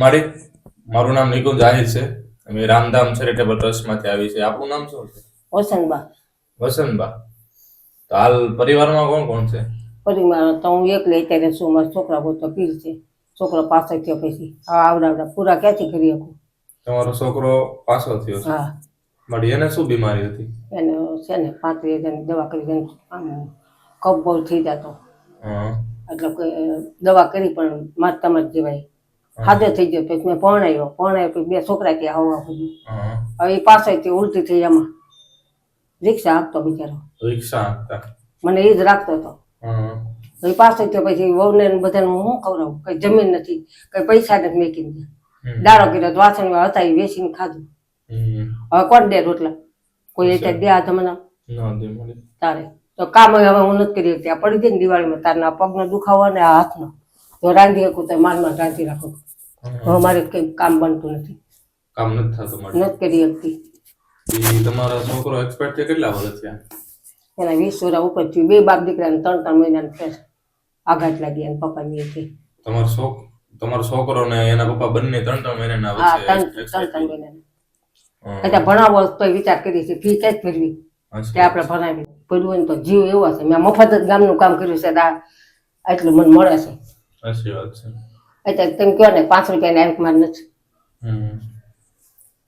મારી મારું નામ નિકુંજ આહિર છે. અમે રામધામ ચેરિટેબલ ટ્રસ્ટમાંથી આવી છે. આપનું નામ શું છે? વસંતબા. વસંતબા. તો હાલ પરિવારમાં કોણ કોણ છે? પરિવારમાં તો હું એકલી અત્યારે છું. મારા છોકરા બહુ તો પીર છે. છોકરો પાછો થયો પછી આવડા પૂરા ક્યાંથી કરી શકું? તમારો છોકરો પાછો થયો છે? હા. મારી એને શું બીમારી હતી? એને છે ને 35,000ની દવા કરી આમ કફ બહુ થઈ જતો. એટલે દવા કરી પણ મારતામાં જ જવાય. હાજર થઈ ગયો પછી મેં પરણાવ્યો પછી 2 છોકરા ત્યાં આવવા સુધી. હવે એ પાછળ ઉલટી થઈ એમાં રિક્ષા હાંકતો બિચારો. રિક્ષા હાંકતા? મને એ જ રાખતો હતો. પછી પાછળ થયો પછી વહુને બધાને હું ખવડાવું? કઈ જમીન નથી, કઈ પૈસા નથી મેકીને. દાડો કર્યો વાસણ હતા એ વેચીને ખાધું. હવે કોણ દે રોટલા? કોઈ અત્યારે દે આ જમાના તારે તો કામ હવે હું નથી કરી શકતી. આ પડી જાય ને દિવાળીમાં તારના પગનો દુખાવો ને આ હાથનો તો રાંધી શકું તો મારમાં રાંધી રાખું. હવે મારે કઈ કામ બનતું નથી. કામ નથી થતું? નથી કરી શકતી. તમારો છોકરો એક્સપાયર થઈ કેટલા વર્ષ થયા? એના 20 વર્ષ ઉપર થયું. 2 બાપ દીકરાને 3 મહિનાની ફેર આઘાત લાગી અને પપ્પાની હતી. તમારો છોકરો ને એના પપ્પા બંને 3 મહિનાના વચ્ચે? 3 મહિનાના. એટલે ભણાવો તો વિચાર કરી છે ફી ક્યાંક ભરવી કે આપણે ભણાવી ભરવું તો જીવ એવો છે. મેં મફત જ ગામનું કામ કર્યું છે. એટલું મને મળે છે. સાચી વાત છે. એટલે તેમ કહો ને 5 રૂપિયાની આવક માર નથી.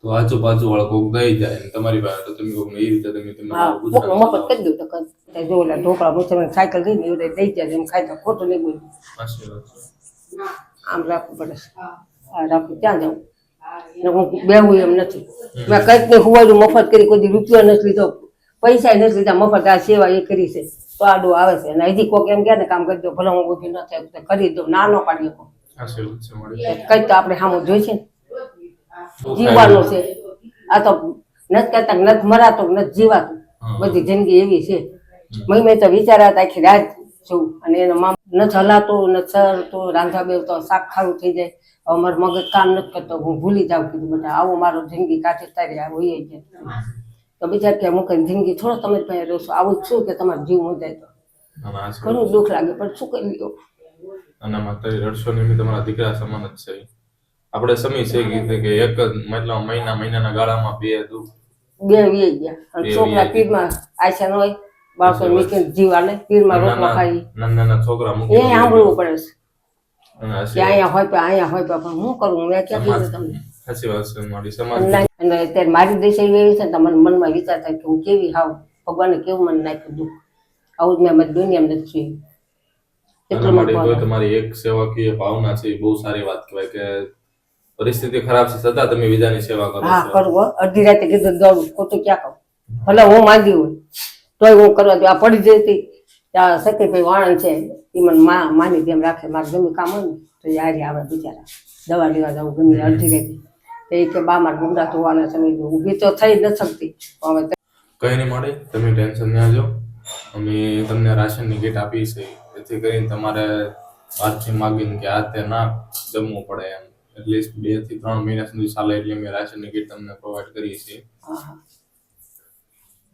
તો આજુબાજુ વાળા કોક દઈ જાય તમારી પાસે તો તમે કોક એ રીતે તમે મફત કરી દઉં તો જો ઓલા ઢોકળા મુસલમાન સાયકલ લઈને એવું દઈ જાય એમ ખાય તો ખોટું નહીં બોલું. આમ રાખવું પડે. આ રાખવું ક્યાં જવું? હું બેહું એમ નથી. મેં કંઈક ને હુવાયું મફત કરી, કોઈ રૂપિયો નથી લીધો, પૈસા નથી લીધા, મફત આ સેવા એ કરી છે તો આડું આવે છે. અને હજી કોઈક એમ કહે ને કામ કરી દો ભલે હું ઊભી ન થાય તો કરી દઉં. ના ન પાડી શકો. કંઈક તો આપણે સામું જોઈ છે ને. જીવવાનું છે. આ તો નથી કહેતા નથી મરાતું નથી જીવાતું. બધી જિંદગી એવી છે. મેં તો વિચાર્યા હતા આખી રાત છું અને એનો મામ નથી હલાતું નથી સરતું. રાંધવા બેવ તો શાક ખારું થઈ જાય. હવે મારું મગજ કામ નથી કરતો. હું ભૂલી જાઉં કીધું બધા આવું મારું જિંદગી કાઢી તારી આ હોય છે. તો બીજા કે હું કઈ જિંદગી થોડો તમે પાસે રહેશો. આવું જ શું કે તમારો જીવ મુંજાય તો ઘણું દુઃખ લાગે પણ શું કરી લ્યો. આનામાં તારી રડશો ને તમારા દીકરા સમાન જ છે. આપણે સમી છે કે એક જ મતલબ મહિનાના ગાળામાં બે વી ગયા. છોકરા પીરમાં આશા ન હોય બાળકો મીકીને જીવ આલે. પીરમાં રોટલો ખાઈ નાના છોકરા એ સાંભળવું પડે છે કે અહીંયા હોય પણ હું કરું? મેં ક્યાં કીધું તમને? સાચી વાત છે. મારી સમાજ અને અત્યારે મારી દેશ એવી છે ને મને મનમાં વિચાર થાય કે હું કેવી હાવ ભગવાને કેવું મને નાખ્યું દુઃખ. આવું જ મેં બધી દુનિયામાં નથી જોયું. તમારી એક સેવાકીય ભાવના છે એ બહુ સારી વાત કહેવાય કે પરિસ્થિતિ ખરાબ છે છતાં તમે બીજાની સેવા કરો. હા કરવું. અડધી રાતે કીધું દોડું ખોટું ક્યાં કહું? ભલે હું માંદી હોય તોય હું કરવા દઉં. આ પડી જતી ત્યાં સતીભાઈ વાણંદ છે એ મને માની જેમ રાખે. મારે ગમે કામ હોય ને તો એ હારી આવે બિચારા. દવા લેવા જવું ગમે અડધી રાતે તો એ કે બા મારે ગુંડા ધોવાના સમય ઊભી તો થઈ ન શકતી. હવે કઈ નહીં મળે, તમે ટેન્શન ના લો. અમે તમને રાશનની કીટ આપી છે જેથી કરીને તમારે બહારથી માગીને કે આ તે ના જમવું પડે એમ. એટલીસ્ટ 2 થી 3 મહિના સુધી ચાલે એટલે અમે રાશનની કીટ તમને પ્રોવાઈડ કરીએ છીએ.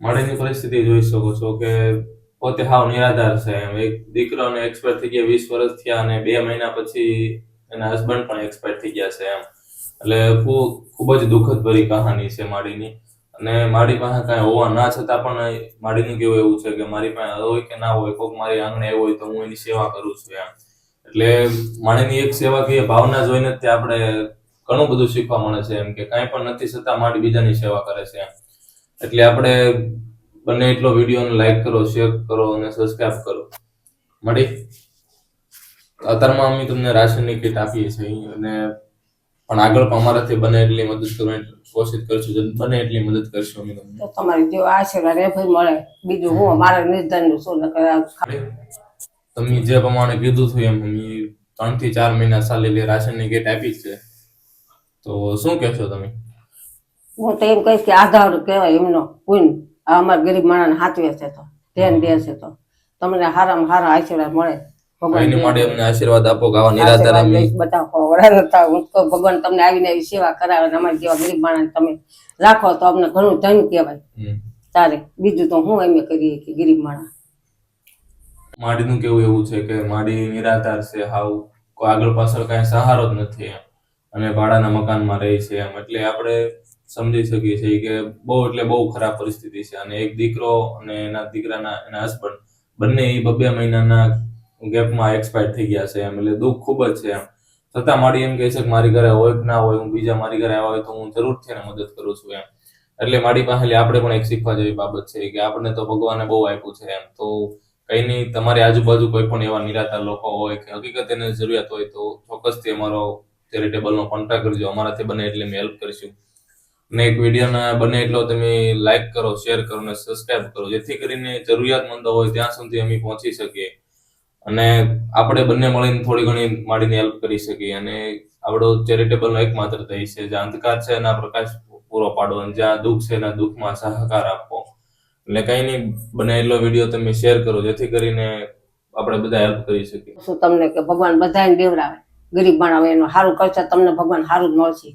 માળીની પરિસ્થિતિ જોઈ શકો છો કે પોતે હાવ નિરાધાર છે એમ. એક દીકરાને એક્સપાયર થઈ ગયા 20 વર્ષ થયા અને 2 મહિના પછી એના હસબન્ડ પણ એક્સપાયર થઈ ગયા છે એમ. એટલે ખૂબ જ દુઃખદ ભરી કહાની છે માળીની. અને મારી પાસે કાંઈ હોવા ના છતાં પણ માળીનું કેવું એવું છે કે મારી પાસે હોય કે ના હોય કોઈક મારી આંગણે એવું હોય તો હું એની સેવા કરું છું એમ. એટલે માળીની એક સેવાકીય ભાવના જોઈને જ આપણે ઘણું બધું શીખવા મળે છે એમ કે કાંઈ પણ નથી છતાં માળી બીજાની સેવા કરે છે એમ. એટલે આપણે બંને એટલો વિડીયોને લાઈક કરો, શેર કરો અને સબસ્ક્રાઇબ કરો. મળી અત્યારમાં અમે તમને રાશનની કીટ આપીએ છીએ અને પણ આગળ પણ અમારાથી બને એટલી મદદ કરવાની કોશિશ કરશું. બને એટલી મદદ કરશું અમે તમને. તમારી જેવો આશીર્વાદ એ ભાઈ મળે. બીજું હું મારા નિર્ધારનું શું તમે જે પ્રમાણે કીધું હતું એમ અમે 3 થી 4 મહિના ચાલેલી રાશનની કીટ આપી છે. તો શું કહેશો તમે? હું તો એમ કહીશ કે આધાર કહેવાય એમનો કોઈ અમારા ગરીબ માણસને હાથવે છે તો ધ્યાન દે છે તો તમને સારામાં સારા આશીર્વાદ મળે. આશીર્વાદ આપો. ભગવાન તમને આવીને આવી સેવા કરાવે. અમારી જેવા ગરીબ માણસ તમે રાખો તો અમને ઘણું ધન કહેવાય. તારે બીજું તો હું એમ કરીએ કે ગરીબ માણસ. માડીનું કેવું એવું છે કે માડી નિરાધાર છે હાવ. કોઈ આગળ પાછળ કઈ સહારો જ નથી એમ. અને ભાડાના મકાનમાં રહે છે એમ. એટલે આપણે સમજી શકીએ છીએ કે બહુ ખરાબ પરિસ્થિતિ છે. અને એક દીકરો અને એના હસબન્ડ બંને એ 2 મહિનાના ગેપમાં એક્સપાયર થઈ ગયા છે એમ. એટલે દુઃખ ખૂબ જ છે એમ. છતાં માડી એમ કહે છે કે મારી ઘરે હોય કે ના હોય, હું બીજા મારી ઘરે આવ્યા હોય તો હું જરૂરથી એને મદદ કરું છું એમ. એટલે મારી પાસે આપણે પણ એક શીખવા જેવી બાબત છે કે આપણને તો ભગવાને બહુ આપ્યું છે એમ. તો કઈ નહીં, તમારી આજુબાજુ કોઈ પણ એવા નિરાધાર લોકો હોય કે હકીકત એને જરૂરિયાત હોય તો ચોક્કસથી અમારો ચેરિટેબલનો કોન્ટેક્ટ કરજો. અમારાથી બને એટલે અમે હેલ્પ કરીશું. અને એક વિડીયોના બને એટલો તમે લાઈક કરો, શેર કરો અને સબસ્ક્રાઇબ કરો, જેથી કરીને જરૂરિયાતમંદો હોય ત્યાં સુધી અમે પહોંચી શકીએ અને આપણે બંને મળીને થોડી ઘણી માડીને હેલ્પ કરી શકીએ. અને આપણો ચેરિટેબલનો એકમાત્ર ધ્યેય છે, જ્યાં અંધકાર છે એના પ્રકાશ પૂરો પાડો અને જ્યાં દુઃખ છે એના દુઃખમાં સહકાર આપવો. એટલે કઈ નહીં, બને એટલો વિડીયો તમે શેર કરો, જેથી કરીને આપણે બધા હેલ્પ કરી શકીએ. શું તમને કે ભગવાન બધાને દેવડાવે, ગરીબ માણસ એનું સારું કરશે તમને ભગવાન સારું જ મળશે.